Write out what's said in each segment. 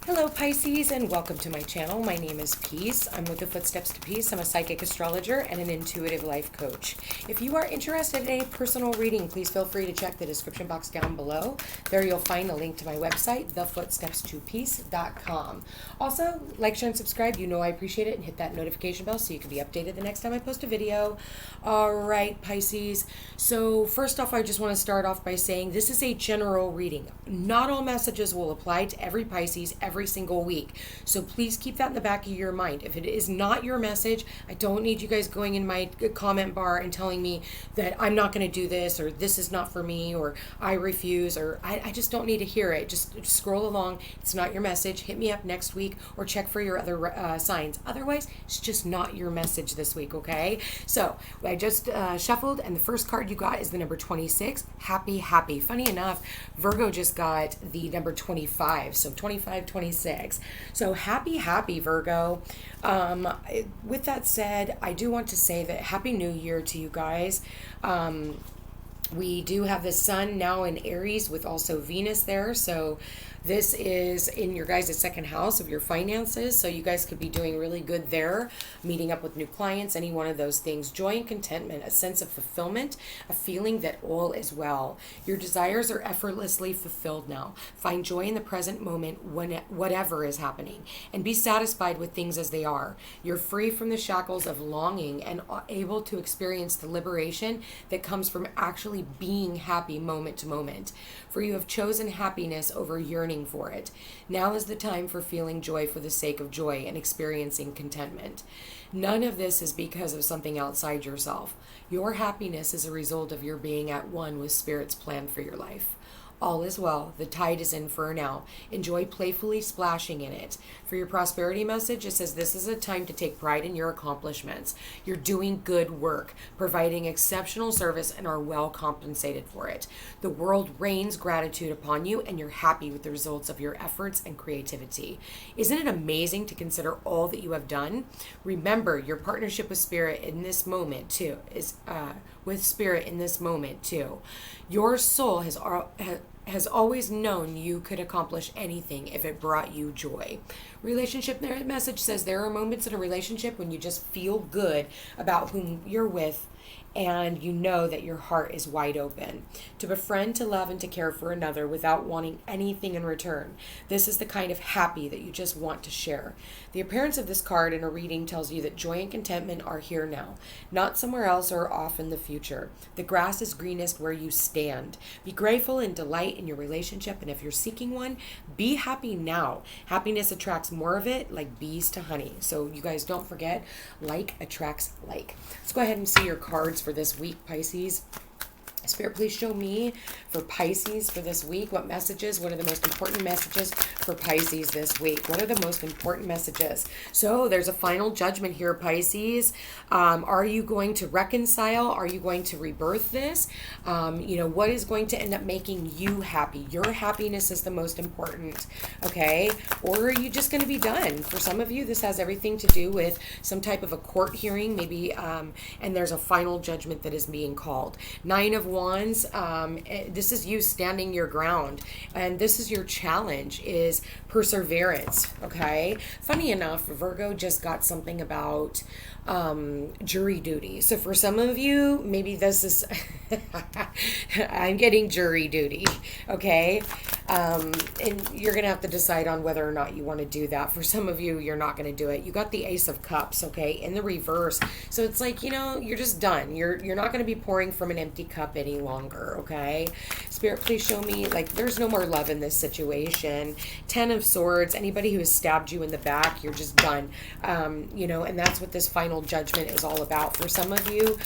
Hello Pisces, and welcome to my channel. My name is Peace. I'm with the Footsteps to Peace. I'm a psychic astrologer and an intuitive life coach. If you are interested in a personal reading, please feel free to check the description box down below. There you'll find a link to my website, thefootstepstopeace.com. Also, like, share, and subscribe. You know I appreciate it, and hit that notification bell so you can be updated the next time I post a video. All right, Pisces. So first off, I just want to start off by saying this is a general reading. Not all messages will apply to every Pisces every single week. So please keep that in the back of your mind. If it is not your message, I don't need you guys going in my comment bar and telling me that I'm not going to do this, or this is not for me, or I refuse, or I just don't need to hear it. Just scroll along. It's not your message. Hit me up next week or check for your other signs. Otherwise, it's just not your message this week, okay? So I just shuffled, and the first card you got is the number 26. Happy, happy. Funny enough, Virgo just got the number 25. So 25, 26. So happy, happy, Virgo. With that said, I do want to say that Happy New Year to you guys. We do have the sun now in Aries with also Venus there. So this is in your guys' second house of your finances. So you guys could be doing really good there, meeting up with new clients, any one of those things. Joy and contentment, a sense of fulfillment, a feeling that all is well. Your desires are effortlessly fulfilled now. Find joy in the present moment when whatever is happening, and be satisfied with things as they are. You're free from the shackles of longing and able to experience the liberation that comes from actually being happy moment to moment. For you have chosen happiness over yearning for it. Now is the time for feeling joy for the sake of joy and experiencing contentment. None of this is because of something outside yourself. Your happiness is a result of your being at one with Spirit's plan for your life. All is well. The tide is in for now. Enjoy playfully splashing in it. For your prosperity message, it says this is a time to take pride in your accomplishments. You're doing good work, providing exceptional service, and are well compensated for it. The world rains gratitude upon you, and you're happy with the results of your efforts and creativity. Isn't it amazing to consider all that you have done? Remember, your partnership with Spirit in this moment too is with Spirit in this moment too. Your soul has always known you could accomplish anything if it brought you joy. Relationship message says there are moments in a relationship when you just feel good about whom you're with, and you know that your heart is wide open. To befriend, to love, and to care for another without wanting anything in return. This is the kind of happy that you just want to share. The appearance of this card in a reading tells you that joy and contentment are here now, not somewhere else or off in the future. The grass is greenest where you stand. Be grateful and delight in your relationship, and if you're seeking one, be happy now. Happiness attracts more of it, like bees to honey. So you guys don't forget, like attracts like. Let's go ahead and see your cards for this week, Pisces. Spirit, please show me for Pisces for this week. What messages? What are the most important messages for Pisces this week? What are the most important messages? So there's a final judgment here, Pisces. Are you going to reconcile? Are you going to rebirth this? What is going to end up making you happy? Your happiness is the most important, okay? Or are you just going to be done? For some of you, this has everything to do with some type of a court hearing, maybe, and there's a final judgment that is being called. 9 of Wands, this is you standing your ground, and this is your challenge, is perseverance, okay? Funny enough, Virgo just got something about jury duty. So for some of you, maybe this is I'm getting jury duty, okay? And you're gonna have to decide on whether or not you want to do that. For some of you, you're not gonna do it. You got the Ace of Cups, okay, in the reverse. So it's like, you're just done. You're not gonna be pouring from an empty cup any longer, okay? Spirit, please show me, like, there's no more love in this situation. 10 of Swords, anybody who has stabbed you in the back, you're just done. And that's what this final judgment is all about. For some of you,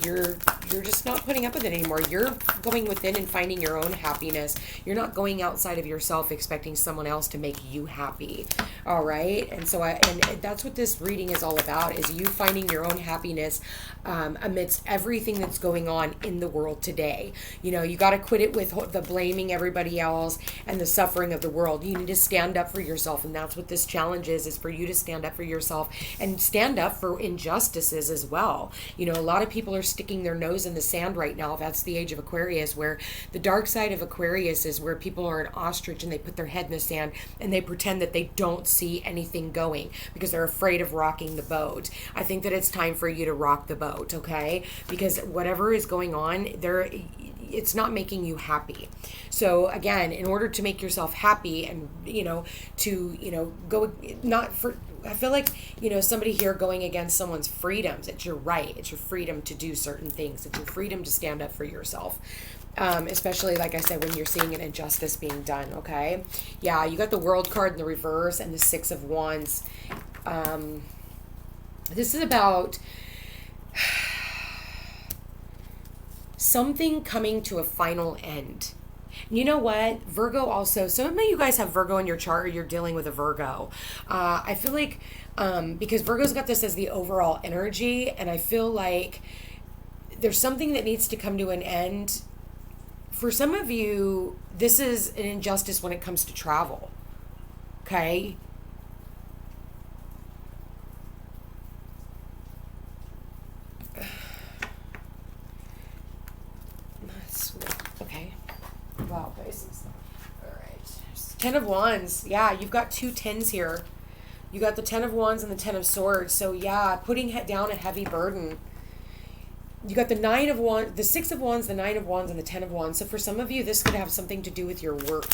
you're just not putting up with it anymore. You're going within and finding your own happiness. You're not going outside of yourself expecting someone else to make you happy. All right. And so and that's what this reading is all about, is you finding your own happiness amidst everything that's going on in the world today. You got to quit it with the blaming everybody else and the suffering of the world. You need to stand up for yourself. And that's what this challenge is for you to stand up for yourself and stand up for injustices as well. A lot of people are sticking their nose in the sand right now. That's the age of Aquarius, where the dark side of Aquarius is where people are an ostrich and they put their head in the sand and they pretend that they don't see anything going because they're afraid of rocking the boat. I think that it's time for you to rock the boat, okay? Because whatever is going on there, it's not making you happy. So again, in order to make yourself happy and, go, not for, I feel like, somebody here going against someone's freedoms. It's your right. It's your freedom to do certain things. It's your freedom to stand up for yourself. Especially, like I said, when you're seeing an injustice being done, okay? Yeah, you got the World card in the reverse and the Six of Wands. This is about something coming to a final end. You know what? Virgo also, some of you guys have Virgo in your chart or you're dealing with a Virgo. I feel like, because Virgo's got this as the overall energy, and I feel like there's something that needs to come to an end. For some of you, this is an injustice when it comes to travel. Okay? Okay. Wow, Pisces. All right. 10 of Wands. Yeah, you've got two tens here. You got the 10 of Wands and the 10 of Swords. So yeah, putting down a heavy burden. You got the 9 of Wands, the 6 of Wands, the 9 of Wands, and the 10 of Wands. So for some of you, this could have something to do with your work.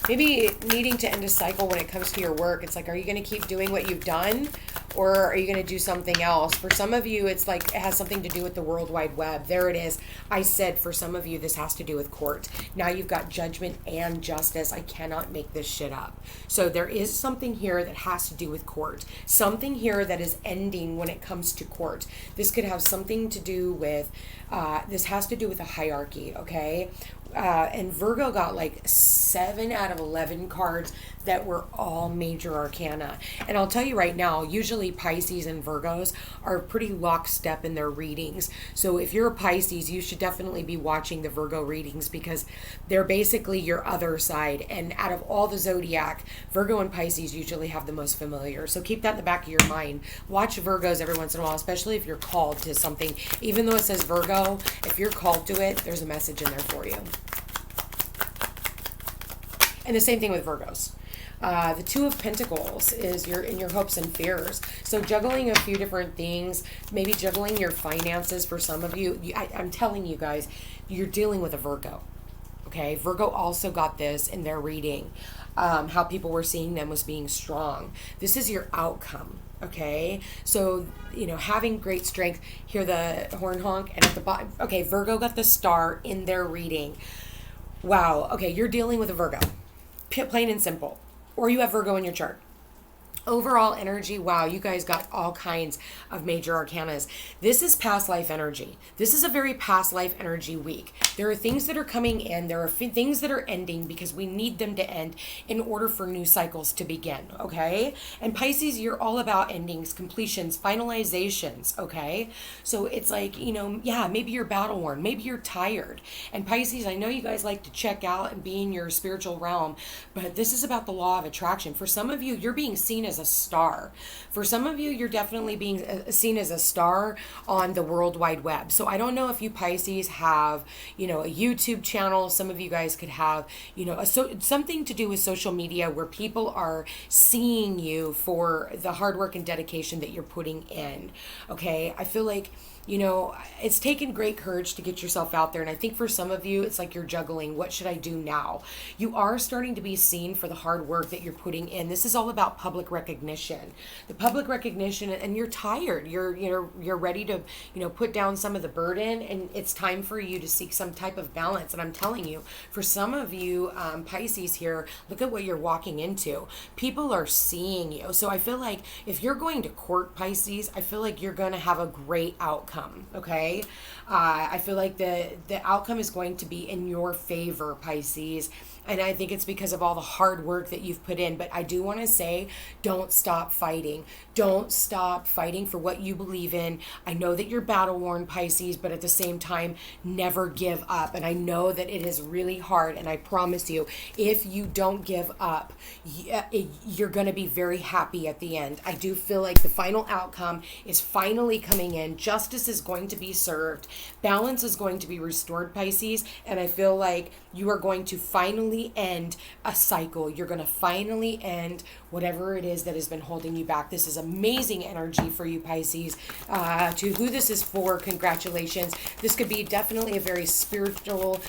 Maybe needing to end a cycle when it comes to your work. It's like, are you going to keep doing what you've done? Or are you going to do something else? For some of you, it's like it has something to do with the World Wide Web. There it is. I said for some of you, this has to do with court. Now you've got judgment and justice. I cannot make this shit up. So there is something here that has to do with court. Something here that is ending when it comes to court. This could have something to do with, this has to do with a hierarchy, okay? And Virgo got like 7 out of 11 cards that were all major arcana. And I'll tell you right now, usually Pisces and Virgos are pretty lockstep in their readings. So if you're a Pisces, you should definitely be watching the Virgo readings because they're basically your other side. And out of all the zodiac, Virgo and Pisces usually have the most familiar. So keep that in the back of your mind. Watch Virgos every once in a while, especially if you're called to something. Even though it says Virgo, if you're called to it, there's a message in there for you. And the same thing with Virgos. The Two of Pentacles is in your hopes and fears. So juggling a few different things, maybe juggling your finances for some of you. I'm telling you guys, you're dealing with a Virgo. Okay, Virgo also got this in their reading. How people were seeing them was being strong. This is your outcome. Okay, so having great strength. Hear the horn honk, and at the bottom. Okay, Virgo got the star in their reading. Wow. Okay, you're dealing with a Virgo. Plain and simple. Or you have Virgo in your chart. Overall energy, wow, you guys got all kinds of major arcanas. This is past life energy. This is a very past life energy week. There are things that are coming in. There are things that are ending because we need them to end in order for new cycles to begin, okay? And Pisces, you're all about endings, completions, finalizations, okay? So it's like, yeah, maybe you're battle worn. Maybe you're tired. And Pisces, I know you guys like to check out and be in your spiritual realm, but this is about the law of attraction. For some of you, you're being seen as a star. For some of you, you're definitely being seen as a star on the World Wide Web. So I don't know if you Pisces have, a YouTube channel. Some of you guys could have, something to do with social media where people are seeing you for the hard work and dedication that you're putting in. Okay. I feel like, it's taken great courage to get yourself out there. And I think for some of you, it's like you're juggling. What should I do now? You are starting to be seen for the hard work that you're putting in. This is all about public recognition. The public recognition, and you're tired. You're ready to, put down some of the burden, and it's time for you to seek some type of balance. And I'm telling you, for some of you Pisces here, look at what you're walking into. People are seeing you. So I feel like if you're going to court, Pisces, I feel like you're going to have a great outcome. Okay, I feel like the outcome is going to be in your favor, Pisces, and I think it's because of all the hard work that you've put in. But I do want to say, don't stop fighting. Don't stop fighting for what you believe in. I know that you're battle worn, Pisces, but at the same time, never give up. And I know that it is really hard, and I promise you, if you don't give up, you're going to be very happy at the end. I do feel like the final outcome is finally coming in. Justice justice is going to be served. Balance is going to be restored, Pisces. And I feel like you are going to finally end a cycle. You're going to finally end whatever it is that has been holding you back. This is amazing energy for you, Pisces. To who this is for, congratulations. This could be definitely a very spiritual,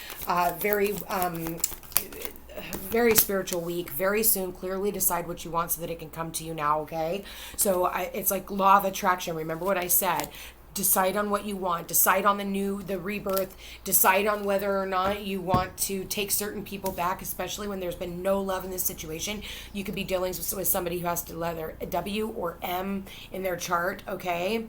very spiritual week. Very soon, clearly decide what you want so that it can come to you now, okay? So it's like law of attraction. Remember what I said. Decide on what you want. Decide on the rebirth. Decide on whether or not you want to take certain people back, especially when there's been no love in this situation. You could be dealing with somebody who has to leather a W or M in their chart, okay?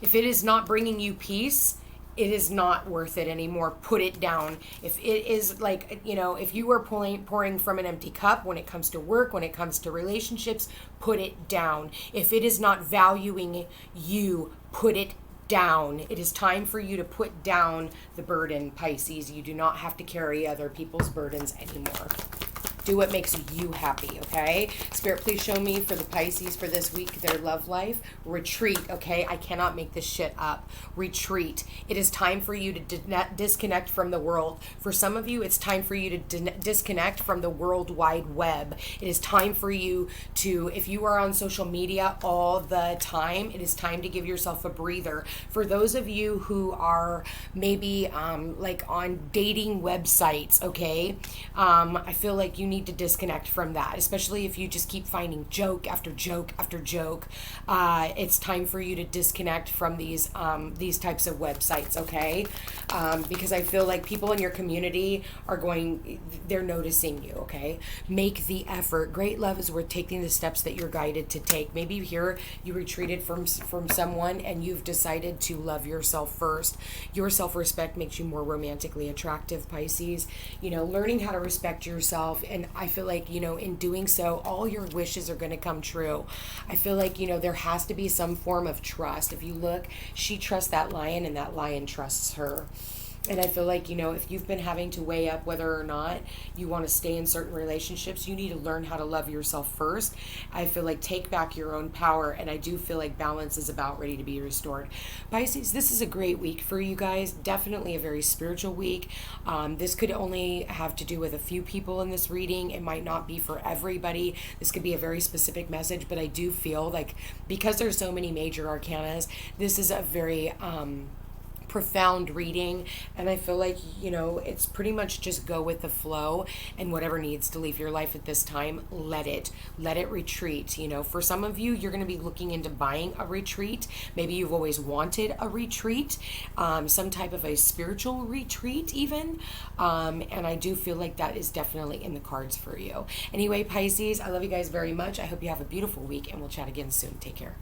If it is not bringing you peace, it is not worth it anymore. Put it down. If it is like, if you are pouring from an empty cup when it comes to work, when it comes to relationships, put it down. If it is not valuing you, put it down. It is time for you to put down the burden, Pisces. You do not have to carry other people's burdens anymore. Do what makes you happy, okay? Spirit, please show me for the Pisces for this week, their love life. Retreat, okay? I cannot make this shit up. Retreat. It is time for you to disconnect from the world. For some of you, it's time for you to disconnect from the World Wide Web. It is time for you to, if you are on social media all the time, it is time to give yourself a breather. For those of you who are maybe like on dating websites, okay? I feel like you need to disconnect from that, especially if you just keep finding joke after joke after joke. It's time for you to disconnect from these types of websites, okay? Because I feel like people in your community they're noticing you, okay? Make the effort. Great love is worth taking the steps that you're guided to take. Maybe here you retreated from someone and you've decided to love yourself first. Your self-respect makes you more romantically attractive, Pisces. Learning how to respect yourself, and I feel like, in doing so, all your wishes are going to come true. I feel like, there has to be some form of trust. If you look, she trusts that lion and that lion trusts her. And I feel like, if you've been having to weigh up whether or not you want to stay in certain relationships, you need to learn how to love yourself first. I feel like take back your own power, and I do feel like balance is about ready to be restored. Pisces, this is a great week for you guys. Definitely a very spiritual week. This could only have to do with a few people in this reading. It might not be for everybody. This could be a very specific message, but I do feel like because there's so many major arcanas, this is a very profound reading, and I feel like it's pretty much just go with the flow, and whatever needs to leave your life at this time, let it retreat. For some of you, you're going to be looking into buying a retreat. Maybe you've always wanted a retreat, some type of a spiritual retreat even, and I do feel like that is definitely in the cards for you. Anyway, Pisces, I love you guys very much. I hope you have a beautiful week, and we'll chat again soon. Take care.